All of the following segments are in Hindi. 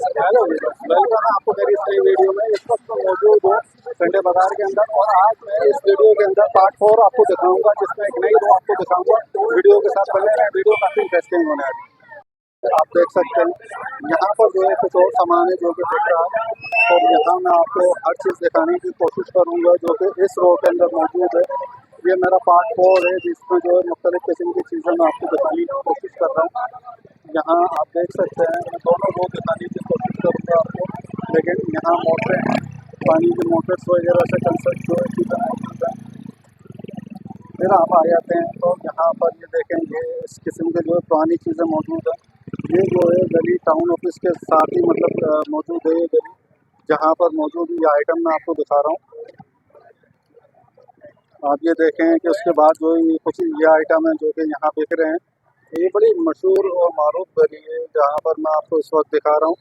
हेलो वेलकम आपको मेरी इस नई वीडियो में। इस वक्त तो मौजूद हूँ संडे बाजार के अंदर और आज मैं इस वीडियो के अंदर पार्ट 4 आपको दिखाऊंगा, जिसमें एक नई रो आपको दिखाऊंगा। वीडियो के साथ बने रहें, वीडियो काफ़ी इंटरेस्टिंग होने वाली है। आप देख सकते हैं यहाँ पर जो है कुछ और सामान है जो कि दिख रहा है और यहाँ मैं आपको हर चीज़ दिखाने की कोशिश करूँगा जो कि इस रो के अंदर मौजूद है। ये मेरा पार्ट 4 है जिसमें जो है मुख्तलिफ़ किस्म की चीज़ें मैं आपको दिखाने की कोशिश कर रहा हूँ। यहाँ आप देख सकते हैं मैं दोनों रो दिखाने की कोशिश करूँगा आपको, लेकिन यहाँ मोटरें, पानी की मोटर्स वगैरह से कंसर्ट जो है चीज़ें मौजूद हैं। फिर आप आ जाते हैं तो यहाँ पर ये देखेंगे इस किस्म के जो है पुरानी चीज़ें मौजूद हैं। ये जो है गली टाउन ऑफिस के साथ ही मतलब मौजूद है ये गली, जहाँ पर मौजूद ये आइटम मैं आपको दिखा रहा हूँ। आप ये देखें कि उसके बाद जो है कुछ ये आइटम है जो कि यहाँ बिक रहे हैं। ये बड़ी मशहूर और मारूफ गली है जहाँ पर मैं आपको इस वक्त दिखा रहा हूँ।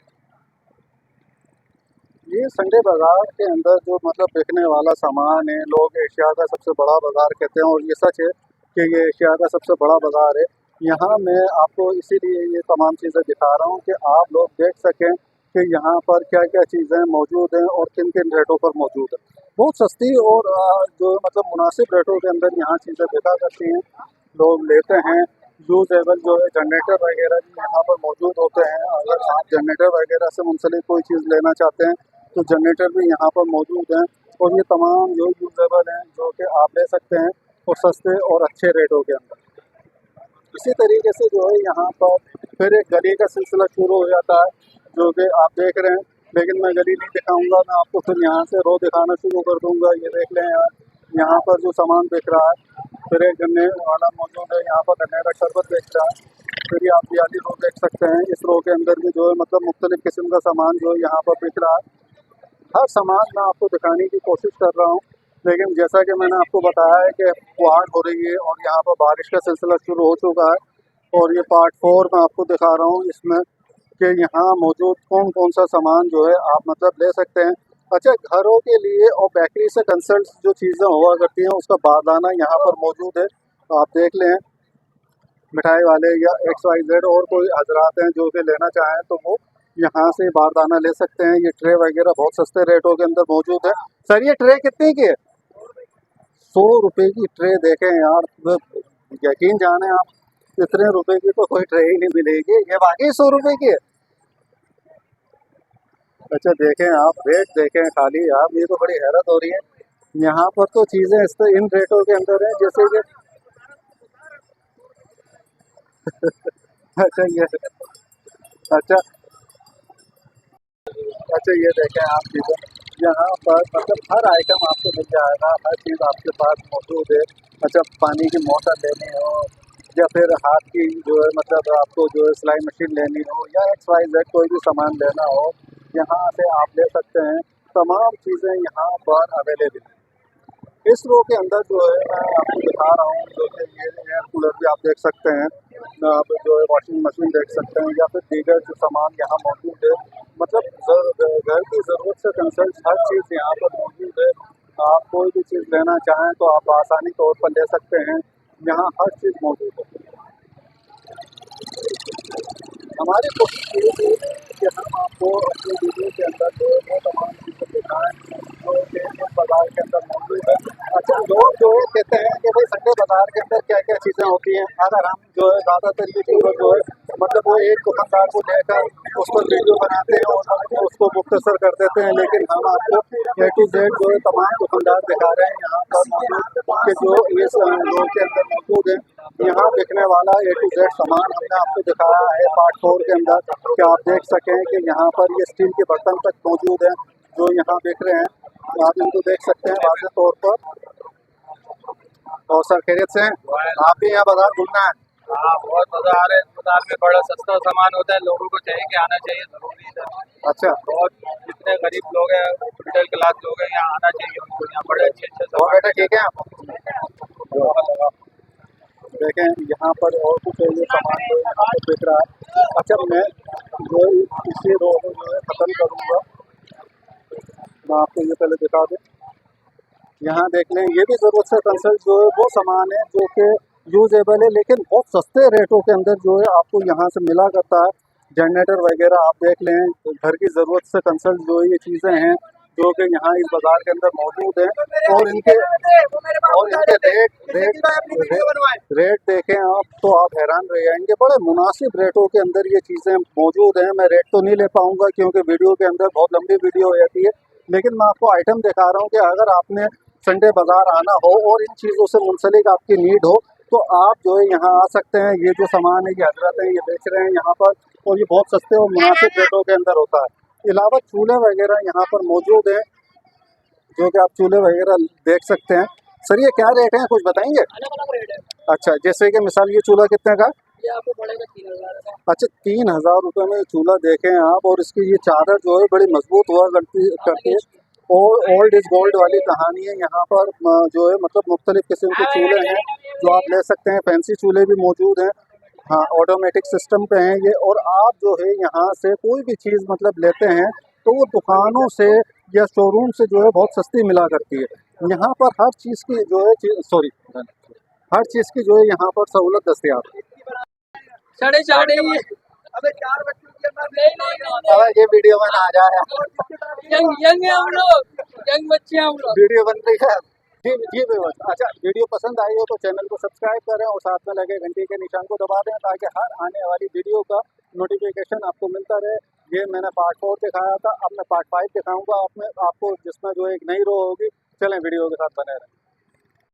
ये संडे बाज़ार के अंदर जो मतलब बिकने वाला सामान है, लोग एशिया का सबसे बड़ा बाज़ार कहते हैं और ये सच है कि ये एशिया का सबसे बड़ा बाज़ार है। यहाँ मैं आपको इसीलिए ये तमाम चीज़ें दिखा रहा हूँ कि आप लोग देख सकें कि यहाँ पर क्या क्या चीज़ें मौजूद हैं और किन किन रेटों पर मौजूद है। बहुत सस्ती और जो मतलब मुनासिब रेटों के अंदर यहाँ चीज़ें बिका करती हैं, लोग लेते हैं। यूजेबल जो है जनरेटर वगैरह भी यहाँ पर मौजूद होते हैं। अगर आप जनरेटर वगैरह से मुंसलिक कोई चीज़ लेना चाहते हैं तो जनरेटर भी यहाँ पर मौजूद हैं और ये तमाम जो यूजेबल हैं जो कि आप ले सकते हैं और सस्ते और अच्छे रेटों के अंदर। इसी तरीके से जो है यहाँ पर फिर एक गली का सिलसिला शुरू हो जाता है जो कि आप देख रहे हैं, लेकिन मैं गली नहीं दिखाऊंगा, मैं आपको फिर यहाँ से रो दिखाना शुरू कर दूंगा। ये देख लें यार, यहाँ पर जो सामान बिक रहा है, फिर एक गन्ने वाला मौजूद है, यहाँ पर गन्ने का शरबत बेच रहा है। फिर ये आप दियाली रो देख सकते हैं, इस रो के अंदर भी जो है मतलब मुख्तलिफ़ किस्म का सामान जो है यहाँ पर बिक रहा है। हर सामान मैं आपको दिखाने की कोशिश कर रहा हूँ, लेकिन जैसा कि मैंने आपको बताया है कि फुहार हो रही है और यहाँ पर बारिश का सिलसिला शुरू हो चुका है और ये पार्ट 4 मैं आपको दिखा रहा हूँ इसमें कि यहाँ मौजूद कौन कौन सा सामान जो है आप मतलब ले सकते हैं। अच्छा, घरों के लिए और बेकरी से कंसल्ट जो चीज़ें हुआ करती हैं उसका बारदाना यहाँ पर मौजूद है। तो आप देख लें, मिठाई वाले या XYZ और कोई हजरात हैं जो कि लेना चाहें तो वो यहाँ से बारदाना ले सकते हैं। ये ट्रे वगैरह बहुत सस्ते रेटों के अंदर मौजूद है। सर ये ट्रे कितने की है? 100 रुपये की ट्रे। देखें यार, यकीन जाने आप, इतने रुपए की तो कोई ट्रे ही नहीं मिलेगी। ये वाकई 100 रुपये की है? अच्छा देखें आप, रेट देखें खाली आप, ये तो बड़ी हैरत हो रही है। यहाँ पर तो चीज़ें इस इन रेटों के अंदर है जैसे कि अच्छा ये अच्छा अच्छा ये देखें आप चीज़ें यहाँ पर मतलब हर आइटम आपको मिल जाएगा, हर चीज़ आपके पास मौजूद है। अच्छा, पानी की मोटर लेनी हो या फिर हाथ की जो है मतलब आपको जो है सिलाई मशीन लेनी हो या XYZ कोई भी सामान लेना हो, यहाँ से आप ले सकते हैं। तमाम चीज़ें यहाँ पर अवेलेबल हैं। इस रो के अंदर जो है मैं आपको दिखा रहा हूँ जो कि ये एयर कूलर भी आप देख सकते हैं, आप जो है वॉशिंग मशीन देख सकते हैं या फिर दीगर जो सामान यहाँ मौजूद है। मतलब घर की ज़रूरत से कंसल्ट हर चीज़ यहाँ पर मौजूद है। आप कोई भी चीज़ लेना चाहें तो आप आसानी तौर पर ले सकते हैं, यहाँ हर चीज़ मौजूद है। हमारी कोशिश ये थी कि हम आपको अपनी वीडियो के अंदर जो है वो तमाम चीज़ें दिखाएँ जो कि इस बाज़ार के अंदर मौजूद है। अच्छा, लोग जो है कहते हैं कि भाई संडे बाज़ार के अंदर क्या क्या चीज़ें होती हैं। अगर हम जो है ज़्यादातर ये चीज़ें जो है मतलब वो एक दुकानदार को लेकर उस पर वीडियो बनाते हैं और उसको मुख्तसर कर देते हैं, लेकिन हम आपको A to Z जो है तमाम दुकानदार दिखा रहे हैं यहाँ पर मौजूद कि जो इस रोड के अंदर मौजूद है। यहाँ बिकने वाला A to Z सामान हमने आपको दिखाया है पार्ट 4 के अंदर, कि आप देख सकें कि यहाँ पर ये स्टील के बर्तन तक मौजूद हैं जो यहाँ बिक रहे हैं। आप इनको देख सकते हैं वाज़ेह तौर पर। और सर खैरियत से हैं? आप भी यहाँ बाजार घूमना है? हाँ, बहुत मजा आ रहा है। अस्पताल में बड़ा सस्ता सामान होता है, लोगों को चाहिए कि आना चाहिए जरूरी है। अच्छा, बहुत जितने गरीब लोग हैं, मिडिल क्लास लोग हैं, यहाँ आना चाहिए उनको। यहाँ बड़े अच्छे अच्छे और सामान बेटा ठीक है आप? देखें यहाँ पर और कुछ ये सामान जो है यहाँ पर बिक रहा है। अच्छा, मैं जो इसी रो को जो है ख़त्म करूँगा, मैं आपको ये पहले दिखा दूँ। यहाँ देख लें, ये भी ज़रूरत से कंसल्ट जो है वो सामान है जो कि यूजेबल है लेकिन बहुत सस्ते रेटों के अंदर जो है आपको यहाँ से मिला करता है। जनरेटर वगैरह आप देख लें, घर की ज़रूरत से कंसल्ट जो ये चीज़ें हैं जो कि यहाँ इस बाज़ार के अंदर मौजूद हैं। और इनके रेट देखें आप तो आप हैरान रह जाएंगे, बड़े मुनासिब रेटों के अंदर ये चीज़ें मौजूद हैं। मैं रेट तो नहीं ले पाऊंगा क्योंकि वीडियो के अंदर बहुत लंबी वीडियो हो जाती है, लेकिन मैं आपको आइटम दिखा रहा हूँ कि अगर आपने संडे बाज़ार आना हो और इन चीज़ों से मुंसलिक आपकी नीड हो तो आप जो है यहाँ आ सकते हैं। ये जो सामान है ये हजरत है, ये बेच रहे हैं यहाँ पर, और ये बहुत सस्ते और मुनासिब रेटों के अंदर होता है। अलावा चूल्हे वगैरह यहाँ पर मौजूद हैं, जो कि आप चूल्हे वगैरह देख सकते हैं। सर ये क्या रेट है, कुछ बताएंगे? अलग अलग रेट है। अच्छा, जैसे कि मिसाल ये चूल्हा कितने का? ये आपको पड़ेगा 3,000 का। अच्छा, 3,000 रुपये में ये चूल्हा देखें आप, और इसकी ये चादर जो है बड़ी मजबूत हुआ करती है। और ओल्ड इज गोल्ड वाली कहानी है यहाँ पर। जो है मतलब मुख्तलिफ किस्म के चूल्हे हैं जो आप ले सकते हैं, फैंसी चूल्हे भी मौजूद हैं। हाँ, ऑटोमेटिक सिस्टम पे हैं ये। और आप जो है यहाँ से कोई भी चीज़ मतलब लेते हैं तो वो दुकानों से या शोरूम से जो है बहुत सस्ती मिला करती है। यहाँ पर हर चीज़ की जो है हर चीज़ की जो है यहाँ पर सहूलत दस्तियाब है। 4.5 अबे 4 बच्चों के नहीं अबे ये वीडियो में ना आ जाए, यंग है हम लोग, यंग बच्चे हैं हम लोग। वीडियो बन रही है। जी जी विवास, अच्छा वीडियो पसंद आई हो तो चैनल को सब्सक्राइब करें और साथ में लगे घंटी के निशान को दबा दें ताकि हर आने वाली वीडियो का नोटिफिकेशन आपको मिलता रहे। ये मैंने पार्ट 4 दिखाया था, अब मैं पार्ट 5 दिखाऊंगा आपको, जिसमें जो एक नई रो होगी। चलें वीडियो के साथ बने रहें।